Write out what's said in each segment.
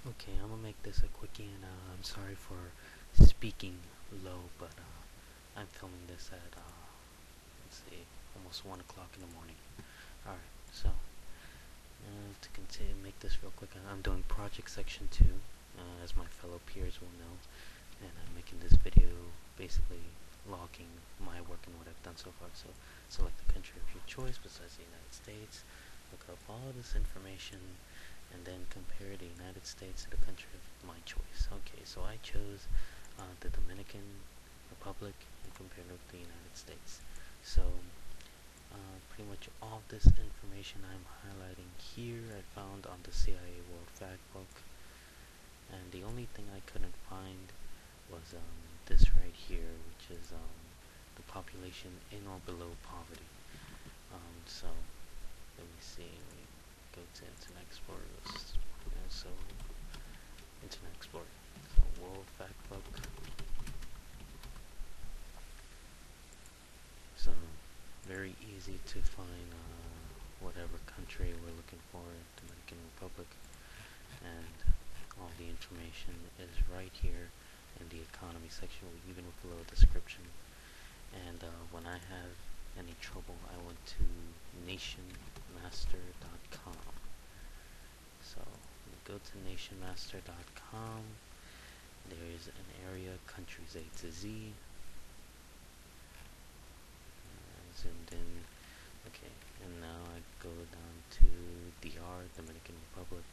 Okay, I'm gonna make this a quickie, and I'm sorry for speaking low, but I'm filming this at let's see, almost 1 o'clock in the morning. All right, so to continue, make this real quick. I'm doing Project Section 2, as my fellow peers will know, and I'm making this video basically logging my work and what I've done so far. So select the country of your choice besides the United States, look up all this information, and then compare the United States to the country of my choice. Okay, so I chose the Dominican Republic and compared it with the United States. So pretty much all this information I'm highlighting here I found on the CIA World Factbook, and the only thing I couldn't find was this right here, which is the population in or below poverty. So let me see. Let me go to Internet Explorer. So Internet Explorer. So World Factbook. So very easy to find whatever country we're looking for, Dominican Republic, and all the information is right here in the economy section, even with a little description. And when I have any trouble, I went to nationmaster.com. So go to nationmaster.com. There is an area, countries A to Z. Zoomed in. Okay, and now I go down to DR, Dominican Republic.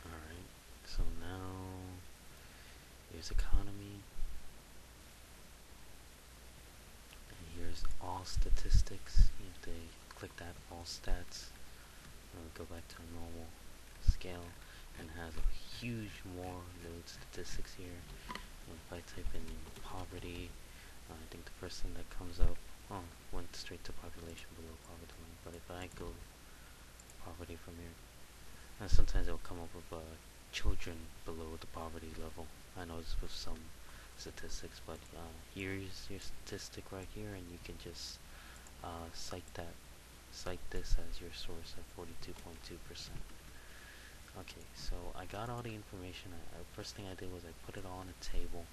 Alright, so now here's economy, and here's all statistics. You have to click that all stats, go back to a normal scale, and it has a huge more load statistics here. And if I type in poverty, I think the first thing that comes up, went straight to population below poverty line. But if I go poverty from here, and sometimes it'll come up with children below the poverty level. I know it's with some statistics, but here's your statistic right here, and you can just cite this as your source at 42.2%. Okay, so I got all the information. First thing I did was I put it all on a table,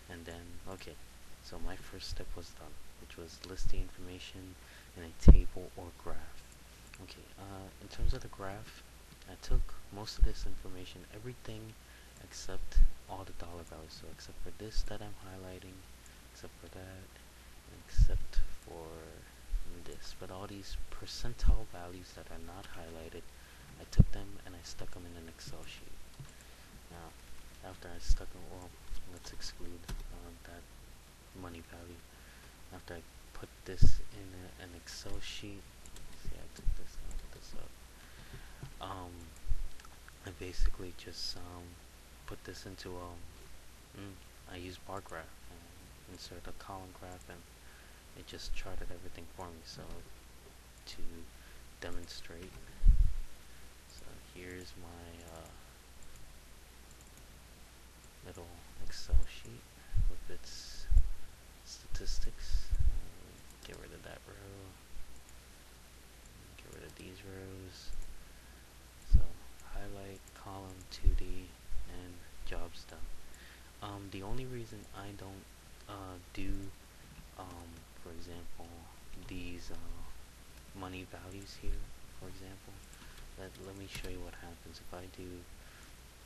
and then okay, so my first step was done, which was list the information in a table or graph. Okay, in terms of the graph, I took most of this information, everything except all the dollar values. So except for this that I'm highlighting, except for that, and except for this. But all these percentile values that are not highlighted, I took them and I stuck them in an Excel sheet. Now, after I stuck them, well, let's exclude that money value. After I put this in an Excel sheet, see, I took this and I put this up. I basically just put this into I use bar graph and insert a column graph, and it just charted everything for me. So to demonstrate, so here's my little Excel sheet with its statistics. Get rid of that row, get rid of these rows. So highlight column 2D and jobs done. The only reason I don't do, for example, these money values here, for example, let me show you what happens if I do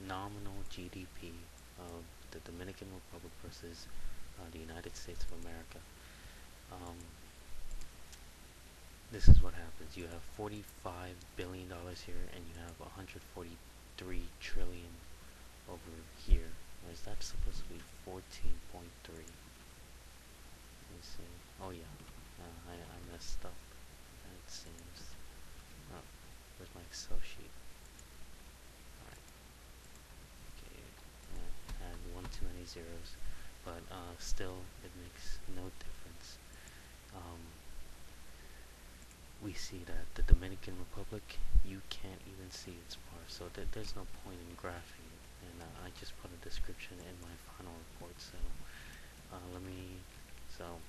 nominal GDP of the Dominican Republic versus the United States of America. Um, this is what happens. You have $45 billion here, and you have 143 trillion over here. Whereas that's supposed to be 14.3. Let me see. Oh yeah, I messed up. It seems. Oh, where's my Excel sheet? Alright. Okay. Add one too many zeros, but still, it makes no difference. We see that the Dominican Republic, you can't even see its bar, so there's no point in graphing it. And I just put a description in my final report. So so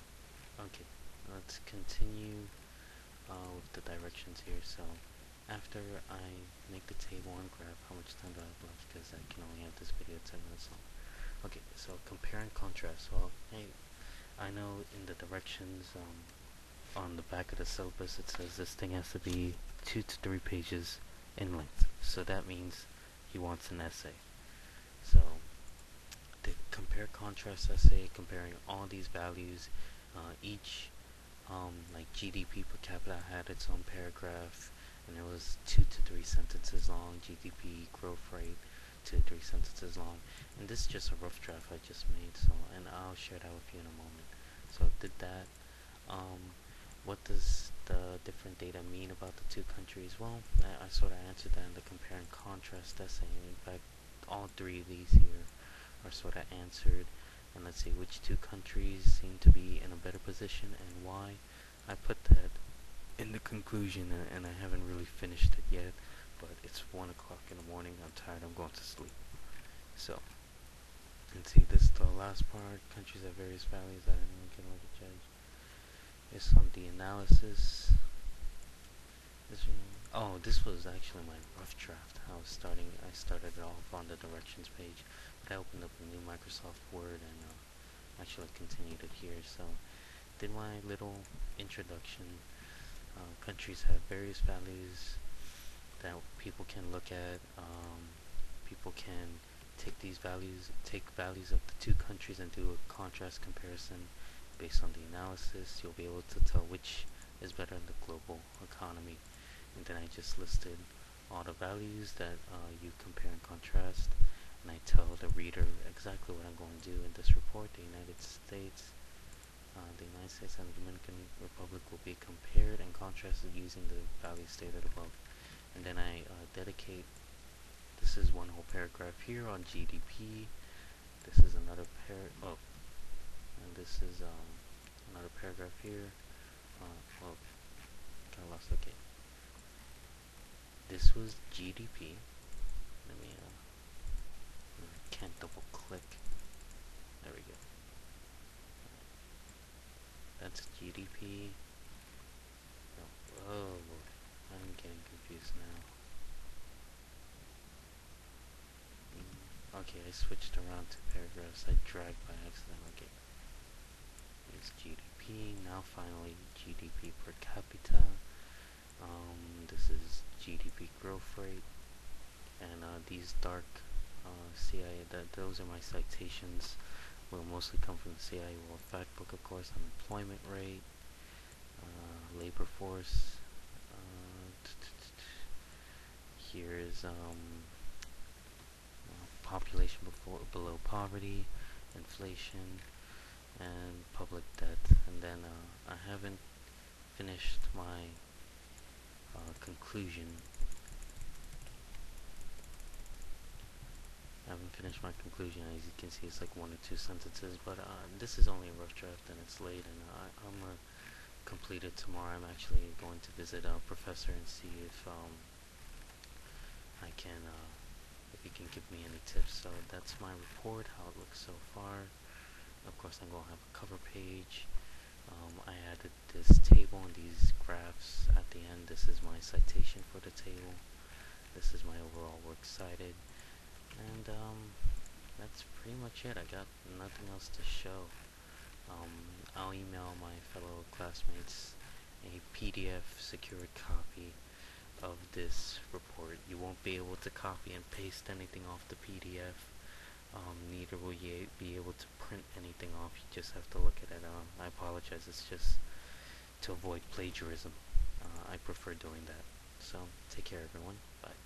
okay, let's continue with the directions here. So after I make the table and graph, I'm gonna much time do I have left? Because I can only have this video 10 minutes long. Okay, so compare and contrast. Well, hey, I know in the directions on the back of the syllabus it says this thing has to be 2 to 3 pages in length. So that means he wants an essay. So the compare contrast essay comparing all these values, each like GDP per capita had its own paragraph, and it was 2 to 3 sentences long. GDP growth rate, 2 to 3 sentences long, and this is just a rough draft I just made. So, and I'll share that with you in a moment. So I did that. What does the different data mean about the two countries? Well, I sort of answered that in the compare and contrast essay. In fact, all three of these here are sort of answered. And let's see which two countries seem to be in a better position and why. I put that in the conclusion, and I haven't really finished it yet, but it's 1 o'clock in the morning. I'm tired. I'm going to sleep. So, and see, this is the last part. Countries at various values that anyone can look at judge. It's on the analysis. This was actually my rough draft. I started it off on the directions page, but I opened up a new Microsoft Word and actually continued it here. So, did my little introduction. Countries have various values that people can look at. People can take values of the two countries and do a contrast comparison based on the analysis. You'll be able to tell which is better in the global economy. And then I just listed all the values that you compare and contrast, and I tell the reader exactly what I'm going to do in this report. The United States and the Dominican Republic will be compared and contrasted using the values stated above. And then I dedicate, this is one whole paragraph here on GDP. This is another and this is another paragraph here. Got lost. Okay. This was GDP. Let me can't double click. There we go. That's GDP. Oh boy, I'm getting confused now. Okay, I switched around two paragraphs. I dragged by accident. Okay. It's GDP. Now finally, GDP per capita. This is GDP growth rate. And these dark CIA, those are my citations. Will mostly come from the CIA World Factbook, of course. Unemployment rate, labor force. Here is population below poverty, inflation, and public debt. And then I haven't finished my conclusion. As you can see, it's like 1 or 2 sentences, but this is only a rough draft and it's late, and I'm going to complete it tomorrow. I'm actually going to visit a professor and see if I can, if he can give me any tips. So that's my report, how it looks so far. Of course, I'm going to have a cover page. I added this table and these graphs at the end. This is my citation for the table. This is my overall works cited. And that's pretty much it. I got nothing else to show. I'll email my fellow classmates a PDF secured copy of this report. You won't be able to copy and paste anything off the PDF. Neither will you be able to print anything off. You just have to look at it. I apologize. It's just to avoid plagiarism. I prefer doing that. So take care, everyone. Bye.